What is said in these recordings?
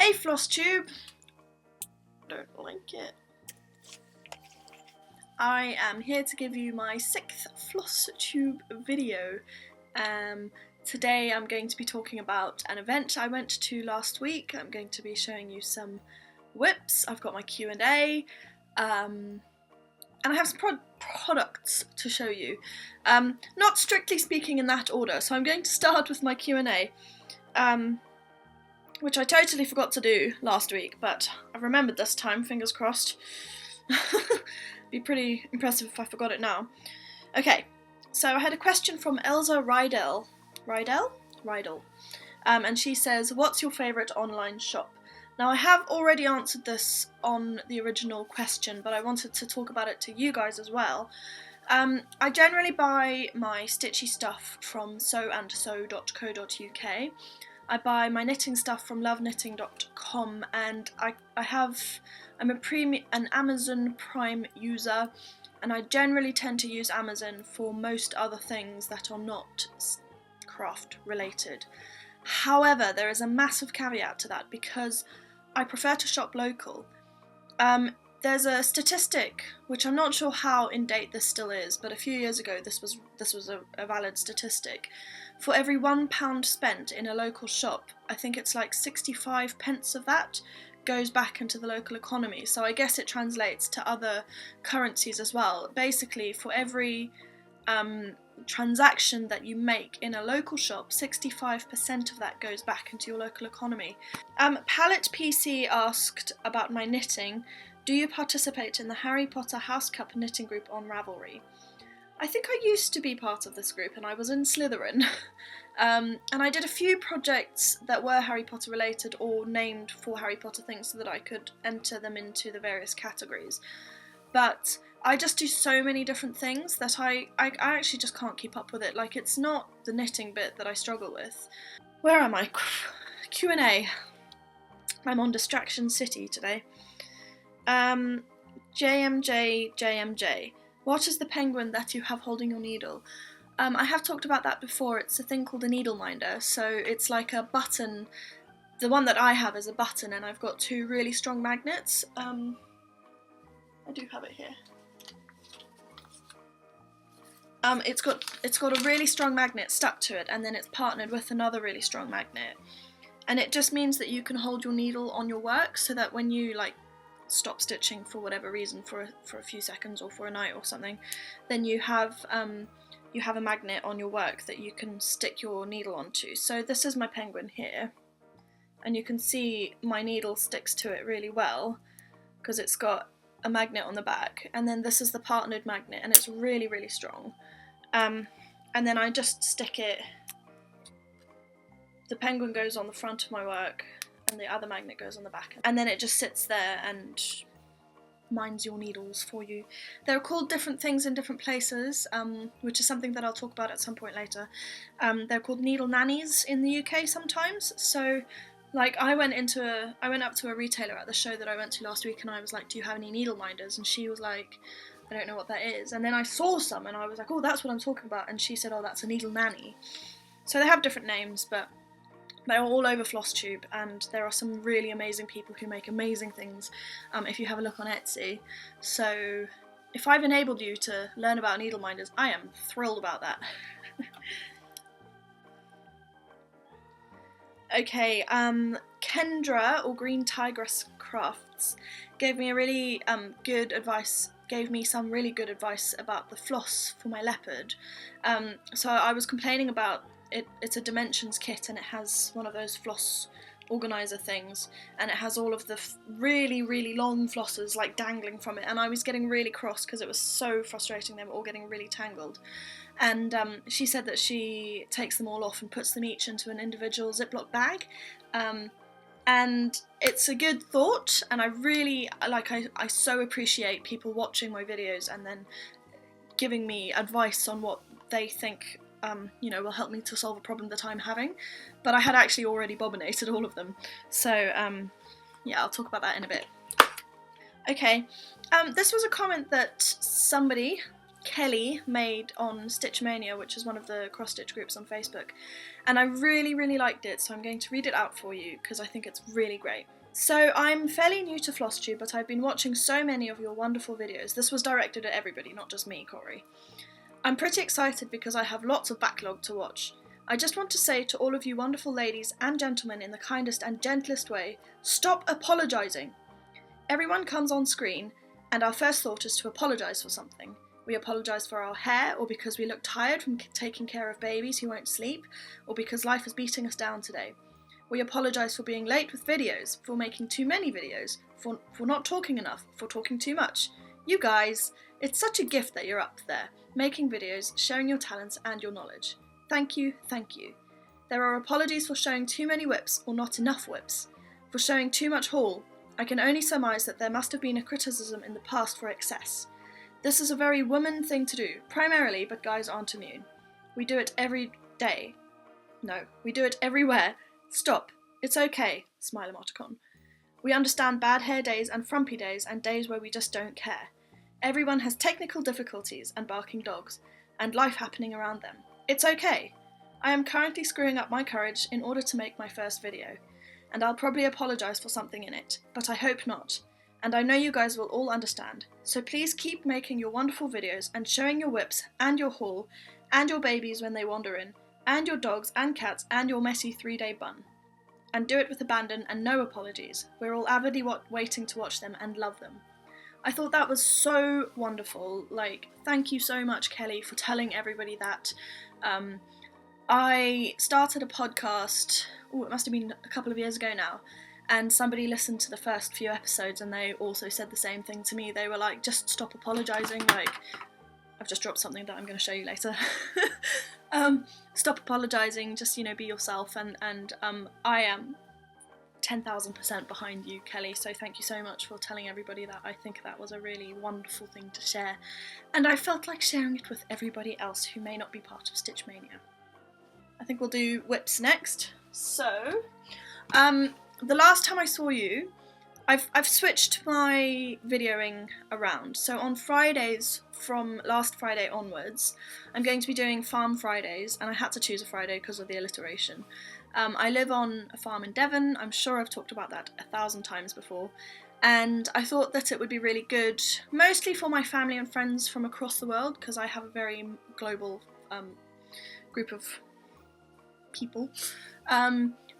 Hey Floss Tube! Don't like it. I am here to give you my 6th Floss Tube video. Today I'm going to be talking about an event I went to last week. I'm going to be showing you some whips. I've got my Q&A, and I have some products to show you. Not strictly speaking in that order, so I'm going to start with my Q&A. Which I totally forgot to do last week, but I've remembered this time, fingers crossed. Be pretty impressive if I forgot it now. Okay, so I had a question from Elsa Rydell, and she says, what's your favourite online shop? Now I have already answered this on the original question, but I wanted to talk about it to you guys as well. I generally buy my stitchy stuff from sewandssew.co.uk. I buy my knitting stuff from loveknitting.com, and I'm an Amazon Prime user, and I generally tend to use Amazon for most other things that are not craft related. However, there is a massive caveat to that because I prefer to shop local. There's a statistic, which I'm not sure how in date this still is, but a few years ago this was a valid statistic. For every £1 spent in a local shop, I think it's like 65 pence of that goes back into the local economy. So I guess it translates to other currencies as well. Basically, for every transaction that you make in a local shop, 65% of that goes back into your local economy. Palette PC asked about my knitting. Do you participate in the Harry Potter House Cup knitting group on Ravelry? I think I used to be part of this group and I was in Slytherin. And I did a few projects that were Harry Potter related or named for Harry Potter things so that I could enter them into the various categories. But I just do so many different things that I actually just can't keep up with it. Like, it's not the knitting bit that I struggle with. Where am I? Q&A. I'm on Distraction City today. JMJ. What is the penguin that you have holding your needle? I have talked about that before. It's a thing called a needle minder. So it's like a button. The one that I have is a button, and I've got 2 really strong magnets. I do have it here. It's got a really strong magnet stuck to it, and then it's partnered with another really strong magnet. And it just means that you can hold your needle on your work, so that when you stop stitching for whatever reason for a few seconds or for a night or something, then you have a magnet on your work that you can stick your needle onto. So this is my penguin here, and you can see my needle sticks to it really well because it's got a magnet on the back, and then this is the partnered magnet, and it's really, really strong. And then I just stick it. The penguin goes on the front of my work and the other magnet goes on the back, and then it just sits there and minds your needles for you. They're called different things in different places, which is something that I'll talk about at some point later. They're called needle nannies in the UK sometimes. So I went up to a retailer at the show that I went to last week, and I was like, do you have any needle minders? And she was like, I don't know what that is. And then I saw some and I was like, oh, that's what I'm talking about. And she said, oh, that's a needle nanny. So they have different names, but they're all over FlossTube, and there are some really amazing people who make amazing things if you have a look on Etsy. So if I've enabled you to learn about needle minders, I am thrilled about that. Okay, Kendra, or Green Tigress Crafts, gave me some really good advice about the floss for my leopard. So I was complaining about it's a dimensions kit, and it has one of those floss organizer things, and it has all of the really, really long flosses dangling from it, and I was getting really cross because it was so frustrating. They were all getting really tangled. And she said that she takes them all off and puts them each into an individual Ziploc bag. And it's a good thought, and I so appreciate people watching my videos and then giving me advice on what they think will help me to solve a problem that I'm having. But I had actually already bobbinated all of them, so yeah, I'll talk about that in a bit. Okay, this was a comment that somebody Kelly made on Stitch Mania, which is one of the cross-stitch groups on Facebook, and I really, really liked it, so I'm going to read it out for you because I think it's really great. So I'm fairly new to FlossTube, but I've been watching so many of your wonderful videos. This was directed at everybody, not just me, Corey. I'm pretty excited because I have lots of backlog to watch. I just want to say to all of you wonderful ladies and gentlemen in the kindest and gentlest way, stop apologising. Everyone comes on screen, and our first thought is to apologise for something. We apologise for our hair, or because we look tired from taking care of babies who won't sleep, or because life is beating us down today. We apologise for being late with videos, for making too many videos, for not talking enough, for talking too much. You guys, it's such a gift that you're up there, making videos, sharing your talents and your knowledge. Thank you, thank you. There are apologies for showing too many whips, or not enough whips. For showing too much haul, I can only surmise that there must have been a criticism in the past for excess. This is a very woman thing to do, primarily, but guys aren't immune. We do it every day. No, we do it everywhere. Stop. It's okay. Smile emoticon. We understand bad hair days and frumpy days and days where we just don't care. Everyone has technical difficulties and barking dogs, and life happening around them. It's okay. I am currently screwing up my courage in order to make my first video, and I'll probably apologise for something in it, but I hope not. And I know you guys will all understand, so please keep making your wonderful videos and showing your whips and your haul, and your babies when they wander in, and your dogs and cats and your messy 3-day bun. And do it with abandon and no apologies. We're all avidly waiting to watch them and love them. I thought that was so wonderful. Like, thank you so much, Kelly, for telling everybody that. I started a podcast, it must have been a couple of years ago now, and somebody listened to the first few episodes and they also said the same thing to me. They were like, just stop apologising, like, I've just dropped something that I'm going to show you later. Stop apologising, just, be yourself, and I am 10,000% behind you, Kelly, so thank you so much for telling everybody that. I think that was a really wonderful thing to share, and I felt like sharing it with everybody else who may not be part of Stitch Mania. I think we'll do whips next. So, the last time I saw you, I've switched my videoing around. So on Fridays, from last Friday onwards, I'm going to be doing Farm Fridays, and I had to choose a Friday because of the alliteration. I live on a farm in Devon. I'm sure I've talked about that 1,000 times before, and I thought that it would be really good, mostly for my family and friends from across the world, because I have a very global group of people.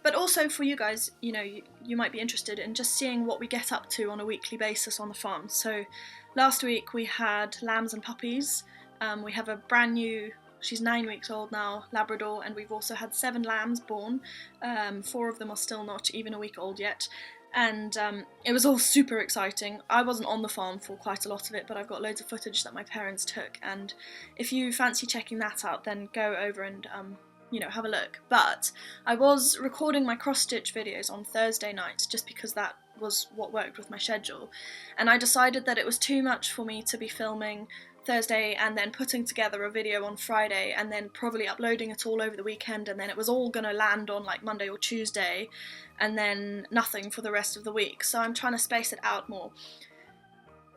But also for you guys, you might be interested in just seeing what we get up to on a weekly basis on the farm. So last week we had lambs and puppies. We have a brand new, she's 9 weeks old now, Labrador, and we've also had 7 lambs born. 4 of them are still not even a week old yet. And it was all super exciting. I wasn't on the farm for quite a lot of it, but I've got loads of footage that my parents took. And if you fancy checking that out, then go over and have a look. But I was recording my cross-stitch videos on Thursday nights just because that was what worked with my schedule, and I decided that it was too much for me to be filming Thursday and then putting together a video on Friday and then probably uploading it all over the weekend, and then it was all going to land on like Monday or Tuesday and then nothing for the rest of the week. So I'm trying to space it out more.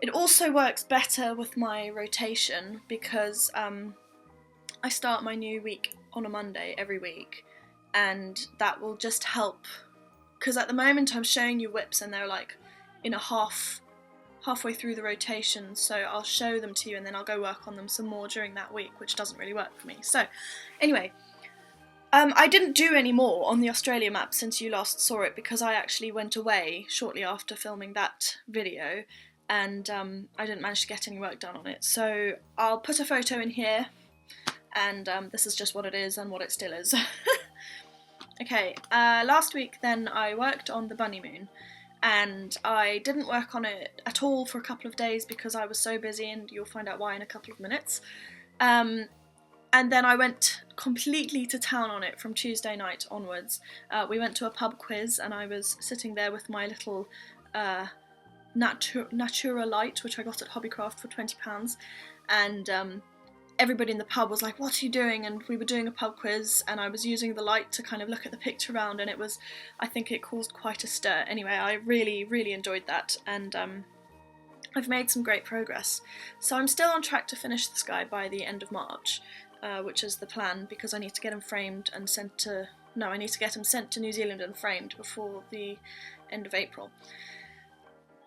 It also works better with my rotation because I start my new week on a Monday every week, and that will just help, because at the moment I'm showing you whips and they're like in a halfway through the rotation, so I'll show them to you and then I'll go work on them some more during that week, which doesn't really work for me. So anyway, I didn't do any more on the Australia map since you last saw it, because I actually went away shortly after filming that video, and I didn't manage to get any work done on it. So I'll put a photo in here, and this is just what it is and what it still is. Okay, last week then I worked on the Bunny Moon, and I didn't work on it at all for a couple of days because I was so busy, and you'll find out why in a couple of minutes. And then I went completely to town on it from Tuesday night onwards. We went to a pub quiz, and I was sitting there with my little Natura Light, which I got at Hobbycraft for £20, and everybody in the pub was like, what are you doing? And we were doing a pub quiz, and I was using the light to kind of look at the picture around, and I think it caused quite a stir. Anyway, I really, really enjoyed that, and I've made some great progress. So I'm still on track to finish this guy by the end of March, which is the plan, because I need to get him framed and sent to... No, I need to get him sent to New Zealand and framed before the end of April.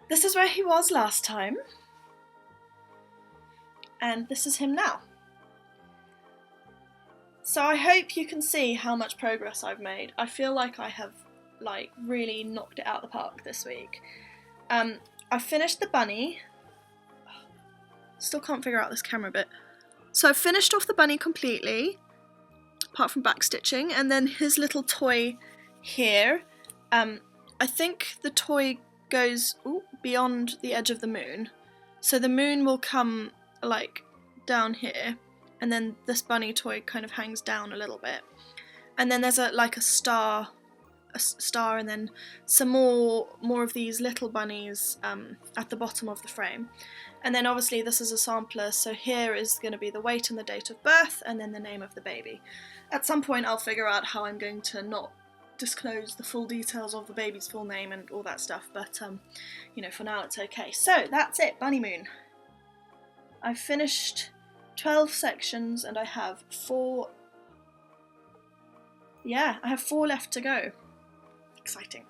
This is where he was last time. And this is him now. So I hope you can see how much progress I've made. I feel like I have really knocked it out of the park this week. I finished the bunny. Still can't figure out this camera bit. So I've finished off the bunny completely, apart from backstitching, and then his little toy here. I think the toy goes beyond the edge of the moon. So the moon will come like down here, and then this bunny toy kind of hangs down a little bit. And then there's a star, and then some more of these little bunnies at the bottom of the frame. And then obviously this is a sampler, so here is going to be the weight and the date of birth, and then the name of the baby. At some point I'll figure out how I'm going to not disclose the full details of the baby's full name and all that stuff, but you know, for now it's okay. So that's it, Bunny Moon. I've finished 12 sections and I have 4... Yeah, I have 4 left to go. Exciting.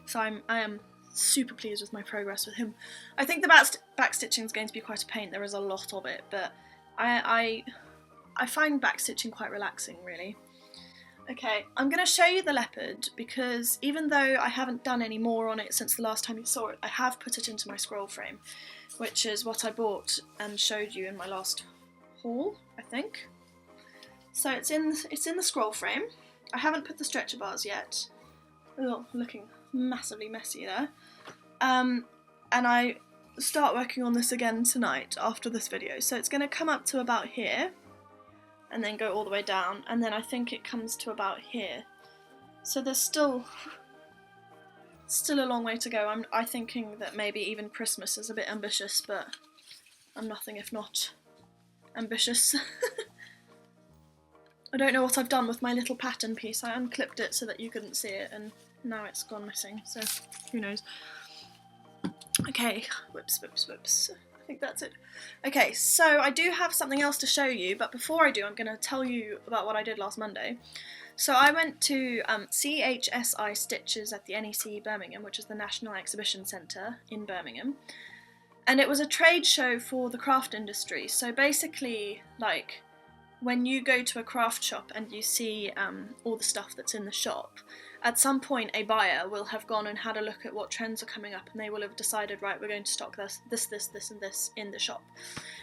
So I am super pleased with my progress with him. I think the backstitching is going to be quite a pain. There is a lot of it, but I find backstitching quite relaxing, really. Okay, I'm going to show you the leopard, because even though I haven't done any more on it since the last time you saw it, I have put it into my scroll frame, which is what I bought and showed you in my last haul, I think. So it's in the scroll frame. I haven't put the stretcher bars yet. Oh, looking massively messy there. And I start working on this again tonight after this video. So it's going to come up to about here, and then go all the way down, and then I think it comes to about here. So there's still a long way to go. I'm thinking that maybe even Christmas is a bit ambitious, but I'm nothing if not ambitious. I don't know what I've done with my little pattern piece. I unclipped it so that you couldn't see it, and now it's gone missing, so who knows. Okay, whoops. I think that's it. Okay, so I do have something else to show you, but before I do, I'm going to tell you about what I did last Monday. So I went to CHSI Stitches at the NEC Birmingham, which is the National Exhibition Centre in Birmingham. And it was a trade show for the craft industry. So basically, like, when you go to a craft shop and you see all the stuff that's in the shop, at some point a buyer will have gone and had a look at what trends are coming up, and they will have decided, right, we're going to stock this and this in the shop.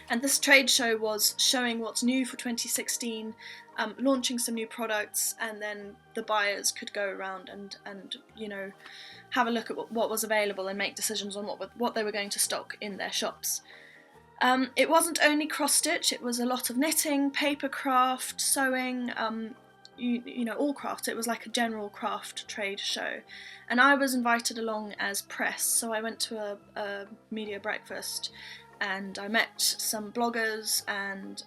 And this trade show was showing what's new for 2016, launching some new products, and then the buyers could go around and you know, have a look at what was available and make decisions on what they were going to stock in their shops. It wasn't only cross-stitch, it was a lot of knitting, paper craft, sewing, you know, all craft. It was like a general craft trade show. And I was invited along as press, so I went to a media breakfast, and I met some bloggers and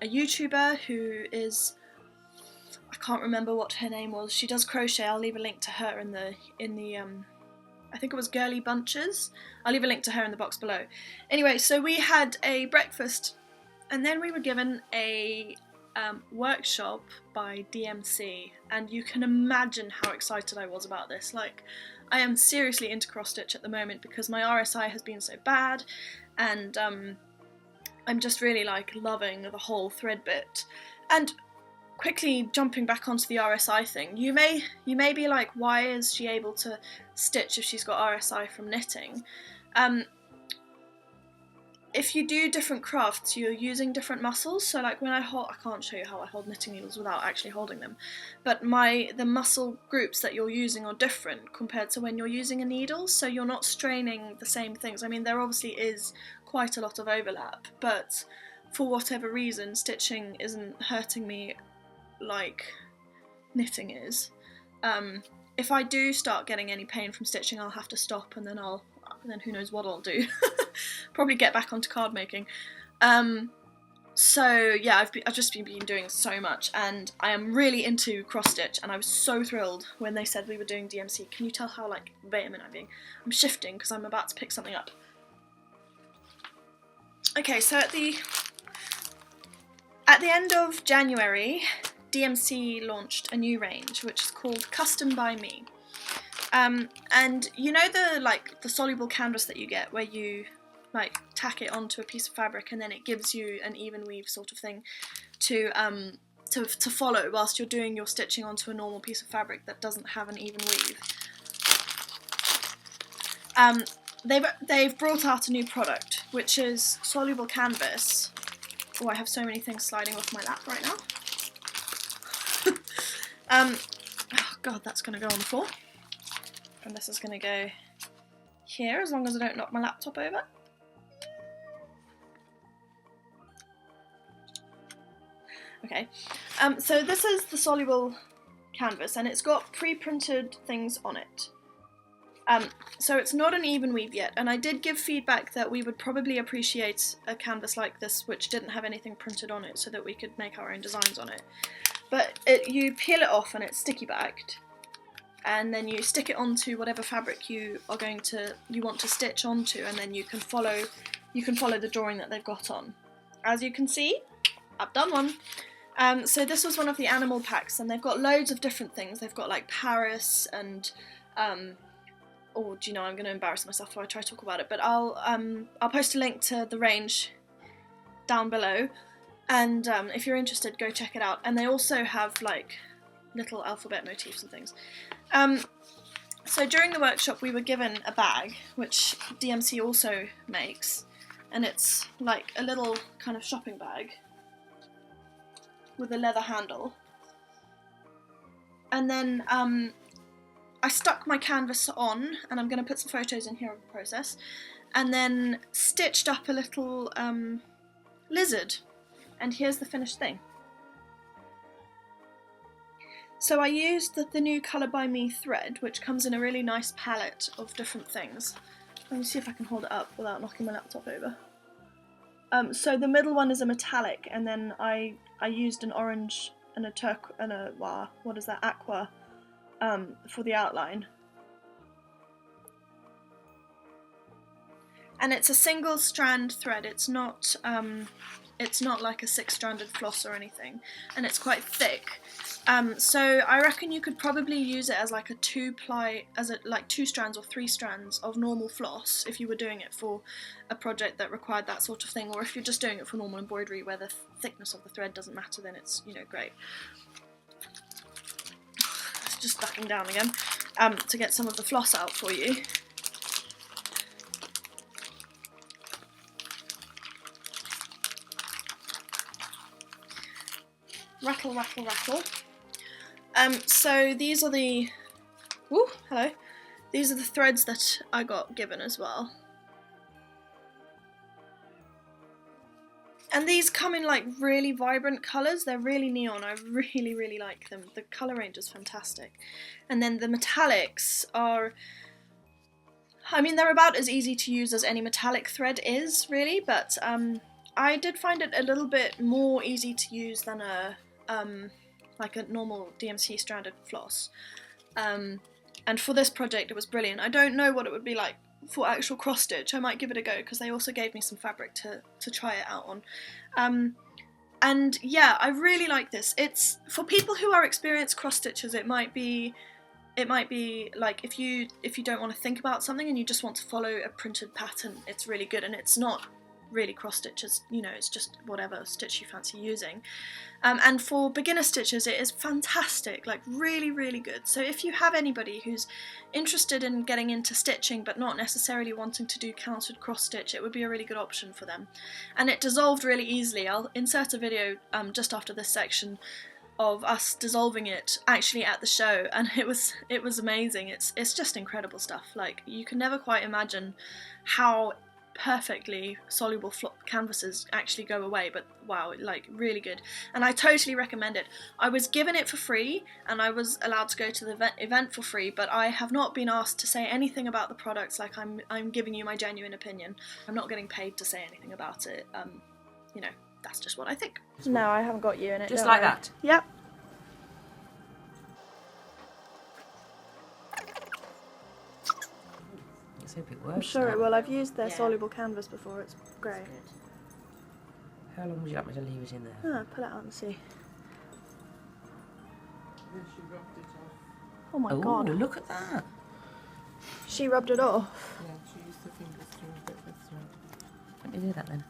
a YouTuber who is... I can't remember what her name was. She does crochet. I'll leave a link to her in the I think it was Girly Bunches. I'll leave a link to her in the box below. Anyway, so we had a breakfast, and then we were given a workshop by DMC, and you can imagine how excited I was about this. Like, I am seriously into cross-stitch at the moment because my RSI has been so bad, and I'm just really like loving the whole thread bit. And quickly jumping back onto the RSI thing, you may be like, why is she able to stitch if she's got RSI from knitting? If you do different crafts, you're using different muscles. So like when I can't show you how I hold knitting needles without actually holding them, but the muscle groups that you're using are different compared to when you're using a needle, so you're not straining the same things. I mean, there obviously is quite a lot of overlap, but for whatever reason, stitching isn't hurting me like knitting is. If I do start getting any pain from stitching, I'll have to stop, and then who knows what I'll do. Probably get back onto card making. So yeah, I've just been doing so much, and I am really into cross stitch, and I was so thrilled when they said we were doing DMC. Can you tell how like vehement I'm being? I'm shifting because I'm about to pick something up. Okay, so at the end of January, DMC launched a new range which is called Custom by Me. And you know the soluble canvas that you get where you like tack it onto a piece of fabric and then it gives you an even weave sort of thing to follow whilst you're doing your stitching onto a normal piece of fabric that doesn't have an even weave. They've brought out a new product which is soluble canvas. Oh, I have so many things sliding off my lap right now. Oh god, that's going to go on the floor. And this is going to go here as long as I don't knock my laptop over. Okay, so this is the soluble canvas and it's got pre-printed things on it. So it's not an even weave yet, and I did give feedback that we would probably appreciate a canvas like this which didn't have anything printed on it so that we could make our own designs on it. But you peel it off and it's sticky backed, and then you stick it onto whatever fabric you want to stitch onto, and then you can follow the drawing that they've got on. As you can see, I've done one. So this was one of the animal packs, and they've got loads of different things. They've got like Paris and oh, do you know, I'm going to embarrass myself if I try to talk about it, but I'll post a link to the range down below, and if you're interested, go check it out. And they also have like little alphabet motifs and things. So during the workshop we were given a bag, which DMC also makes, and it's like a little kind of shopping bag with a leather handle. And then I stuck my canvas on, and I'm going to put some photos in here of the process, and then stitched up a little lizard, and here's the finished thing. So I used the new Colour by Me thread, which comes in a really nice palette of different things. Let me see if I can hold it up without knocking my laptop over. So the middle one is a metallic, and then I used an orange and a what is that, aqua, for the outline. And it's a single strand thread. It's not like a 6-stranded floss or anything, and it's quite thick. So I reckon you could probably use it as like a 2-ply, like 2 strands or 3 strands of normal floss if you were doing it for a project that required that sort of thing, or if you're just doing it for normal embroidery where the thickness of the thread doesn't matter, then it's, you know, great. It's just backing down again to get some of the floss out for you. Rattle, rattle, rattle. So these are the, ooh, hello. These are the threads that I got given as well. And these come in like really vibrant colours. They're really neon. I really, really like them. The colour range is fantastic. And then the metallics are, I mean, they're about as easy to use as any metallic thread is, really, but I did find it a little bit more easy to use than like a normal DMC stranded floss. And for this project it was brilliant. I don't know what it would be like for actual cross stitch. I might give it a go because they also gave me some fabric to try it out on. And yeah, I really like this. It's for people who are experienced cross stitchers. It might be like if you don't want to think about something and you just want to follow a printed pattern, it's really good. And it's not really cross stitches, you know, it's just whatever stitch you fancy using. And for beginner stitchers it is fantastic, like really, really good. So if you have anybody who's interested in getting into stitching but not necessarily wanting to do counted cross stitch, it would be a really good option for them. And it dissolved really easily. I'll insert a video just after this section of us dissolving it actually at the show, and it was amazing. It's just incredible stuff. Like, you can never quite imagine how perfectly soluble canvases actually go away, but wow, like really good. And I totally recommend it. I was given it for free and I was allowed to go to the event for free, but I have not been asked to say anything about the products. Like, I'm giving you my genuine opinion. I'm not getting paid to say anything about it. You know, that's just what I think. No, I haven't got you in it. Just like that? Yep. Let's hope it works. I'm sure it will. I've used their soluble canvas before. It's great. How long would you like me to leave it in there? Ah, pull it out and see. Then she rubbed it off. Oh my Oh, god. look at that. She rubbed it off. Yeah, she used the fingers to rub it this way. Let me do that then.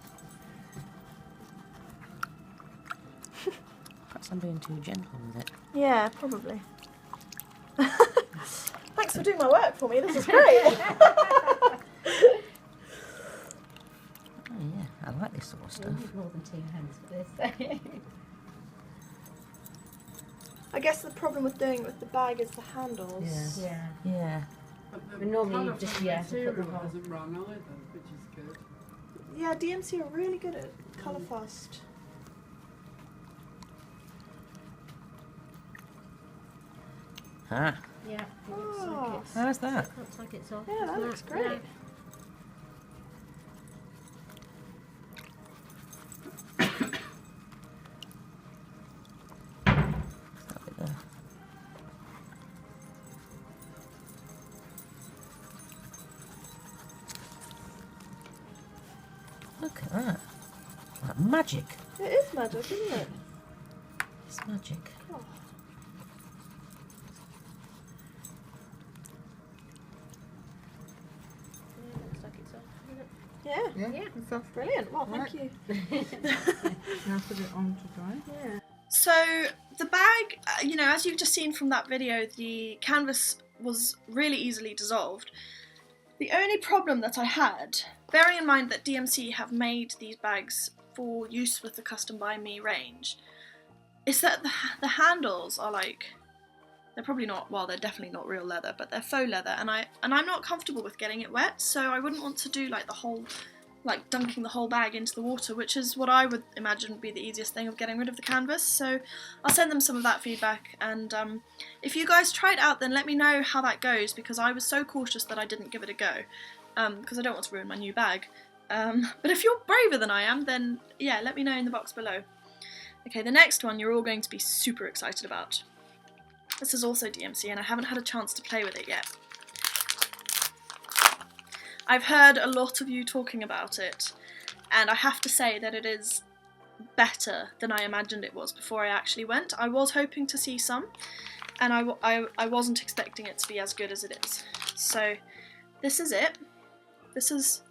Perhaps I'm being too gentle with it. Yeah, probably. Thanks for doing my work for me, this is great. Oh yeah, I like this sort of You stuff. need more than 2 hands for this. I guess the problem with doing it with the bag is the handles. Yeah. Yeah. Yeah. But the But normally you colour just, from yeah, the to put material them on. hasn't run either, which is good. Yeah, DMC are really good at colour fast. Ah, Yeah, it looks Oh. like it's, how's that? looks like it's off. Yeah, that looks great. That bit there. Look at that. Like magic. It is magic, isn't it? It's magic. Oh. Yeah, looks like it's off, doesn't it? Yeah, Yeah, Yeah. it's off. brilliant. Well, thank Right. you. Now put it on to dry. Yeah. So the bag, you know, as you've just seen from that video, the canvas was really easily dissolved. The only problem that I had, bearing in mind that DMC have made these bags for use with the Custom By Me range, is that the handles are like, they're probably not, well, they're definitely not real leather, but they're faux leather, and I'm not comfortable with getting it wet, so I wouldn't want to do like the whole, like dunking the whole bag into the water, which is what I would imagine would be the easiest thing of getting rid of the canvas. So I'll send them some of that feedback, and if you guys try it out, then let me know how that goes, because I was so cautious that I didn't give it a go, because I don't want to ruin my new bag. But if you're braver than I am, then yeah, let me know in the box below. Okay, the next one you're all going to be super excited about. This is also DMC, and I haven't had a chance to play with it yet. I've heard a lot of you talking about it, and I have to say that it is better than I imagined it was before I actually went. I was hoping to see some, and I wasn't expecting it to be as good as it is. So this is it. This is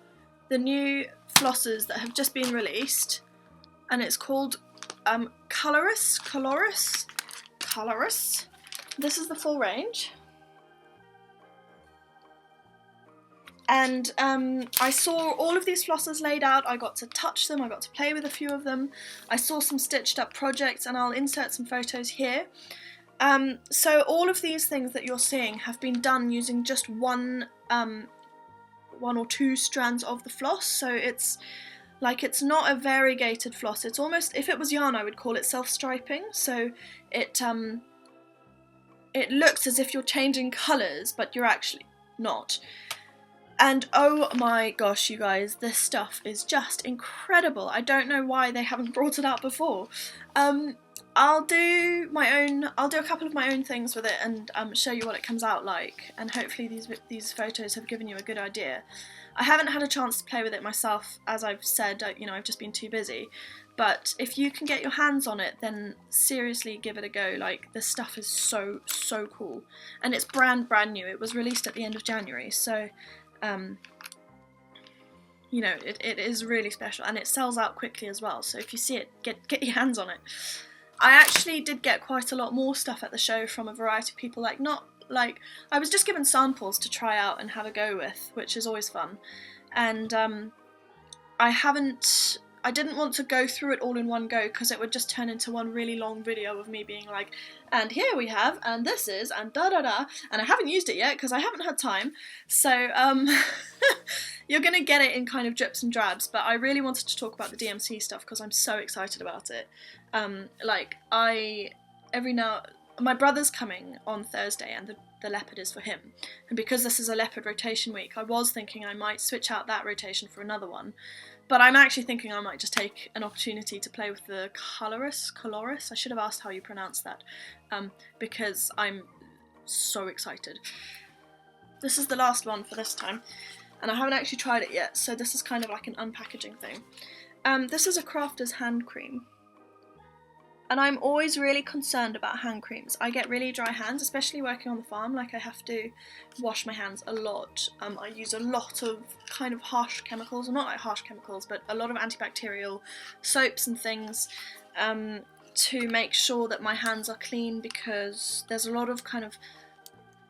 the new flosses that have just been released, and it's called Coloris. This is the full range. And I saw all of these flossers laid out. I got to touch them, I got to play with a few of them. I saw some stitched up projects, and I'll insert some photos here. So all of these things that you're seeing have been done using just one or two strands of the floss. So it's not a variegated floss. It's almost, if it was yarn, I would call it self-striping. So it looks as if you're changing colours, but you're actually not. And oh my gosh, you guys, this stuff is just incredible. I don't know why they haven't brought it out before. I'll do a couple of my own things with it and show you what it comes out like. And hopefully these photos have given you a good idea. I haven't had a chance to play with it myself, as I've said. You know, I've just been too busy. But if you can get your hands on it, then seriously give it a go. Like, this stuff is so cool, and it's brand new. It was released at the end of January, so. You know, it is really special, and it sells out quickly as well, so if you see it, get your hands on it. I actually did get quite a lot more stuff at the show from a variety of people, I was just given samples to try out and have a go with, which is always fun, and I didn't want to go through it all in one go, because it would just turn into one really long video of me being like, and here we have, and this is, and da-da-da, and I haven't used it yet because I haven't had time, so you're going to get it in kind of drips and drabs, but I really wanted to talk about the DMC stuff because I'm so excited about it. My brother's coming on Thursday, and the leopard is for him, and because this is a leopard rotation week, I was thinking I might switch out that rotation for another one. But I'm actually thinking I might just take an opportunity to play with the Coloris. I should have asked how you pronounce that, because I'm so excited. This is the last one for this time, and I haven't actually tried it yet, so this is kind of like an unpackaging thing. This is a crafter's hand cream. And I'm always really concerned about hand creams. I get really dry hands, especially working on the farm. Like, I have to wash my hands a lot. I use a lot of kind of harsh chemicals, well, not like harsh chemicals, but a lot of antibacterial soaps and things to make sure that my hands are clean, because there's a lot of kind of,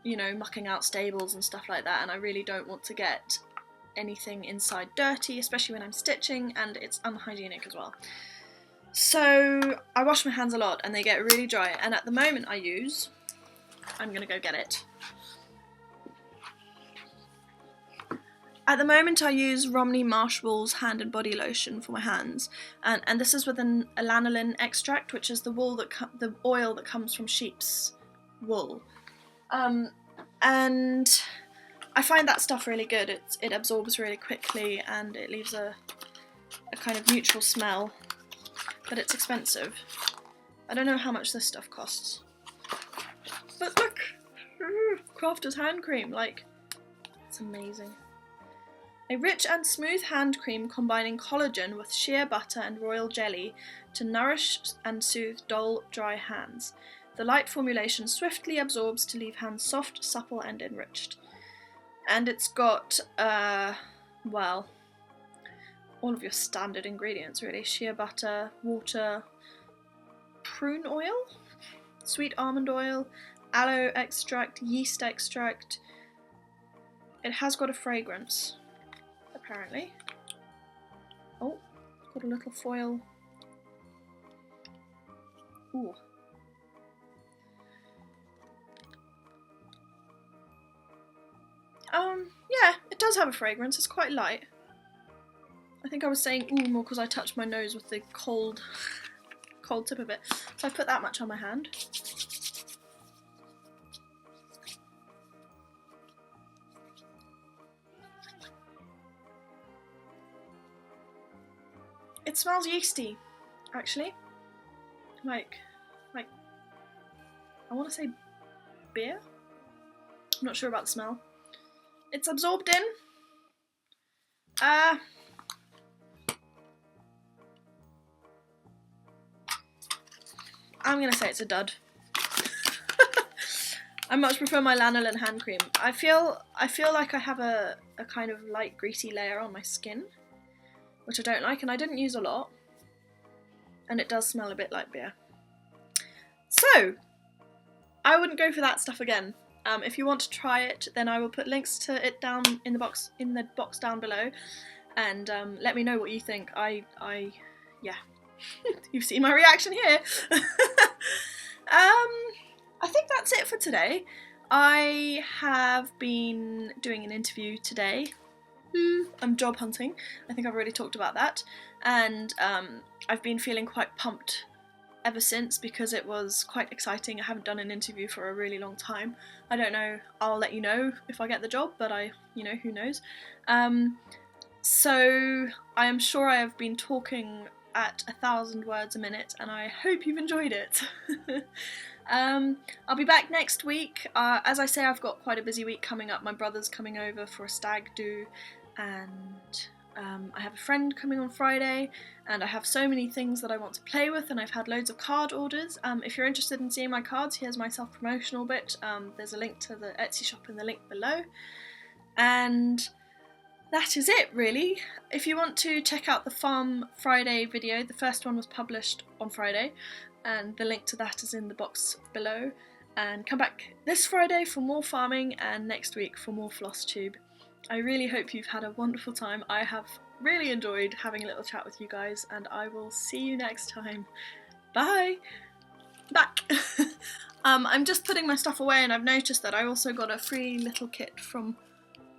you know, mucking out stables and stuff like that, and I really don't want to get anything inside dirty, especially when I'm stitching, and it's unhygienic as well. So I wash my hands a lot and they get really dry, and at the moment I'm gonna go get it. At the moment I use Romney Marshall's hand and body lotion for my hands, and this is with a lanolin extract, which is the oil that comes from sheep's wool. And I find that stuff really good. It absorbs really quickly and it leaves a kind of neutral smell. But it's expensive. I don't know how much this stuff costs. But look! Crafter's hand cream, like, it's amazing. A rich and smooth hand cream combining collagen with shea butter and royal jelly to nourish and soothe dull, dry hands. The light formulation swiftly absorbs to leave hands soft, supple and enriched. And it's got, well, all of your standard ingredients really. Shea butter, water, prune oil, sweet almond oil, aloe extract, yeast extract. It has got a fragrance, apparently. Oh, it's got a little foil. Ooh. Yeah, it does have a fragrance. It's quite light. I think I was saying ooh more because I touched my nose with the cold tip of it. So I put that much on my hand. It smells yeasty, actually. Like, I want to say beer? I'm not sure about the smell. It's absorbed in. I'm gonna say it's a dud. I much prefer my lanolin hand cream. I feel like I have a kind of light greasy layer on my skin, which I don't like, and I didn't use a lot. And it does smell a bit like beer. So, I wouldn't go for that stuff again. If you want to try it, then I will put links to it down in the box down below, and let me know what you think. Yeah, you've seen my reaction here. I think that's it for today. I have been doing an interview today. I'm job hunting. I think I've already talked about that, and I've been feeling quite pumped ever since because it was quite exciting. I haven't done an interview for a really long time. I don't know, I'll let you know if I get the job, but who knows. So I am sure I have been talking at 1,000 words a minute, and I hope you've enjoyed it. I'll be back next week. As I say, I've got quite a busy week coming up. My brother's coming over for a stag do, and I have a friend coming on Friday, and I have so many things that I want to play with, and I've had loads of card orders. If you're interested in seeing my cards, here's my self-promotional bit. There's a link to the Etsy shop in the link below. And that is it, really. If you want to check out the Farm Friday video, the first one was published on Friday, and the link to that is in the box below. And come back this Friday for more farming, and next week for more Floss Tube. I really hope you've had a wonderful time. I have really enjoyed having a little chat with you guys, and I will see you next time. Bye! Back! I'm just putting my stuff away, and I've noticed that I also got a free little kit from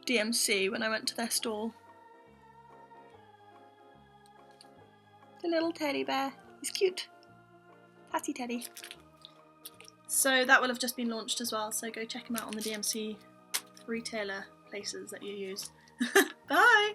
DMC when I went to their stall. The little teddy bear. He's cute. Patty Teddy. So that will have just been launched as well, so go check him out on the DMC retailer places that you use. Bye!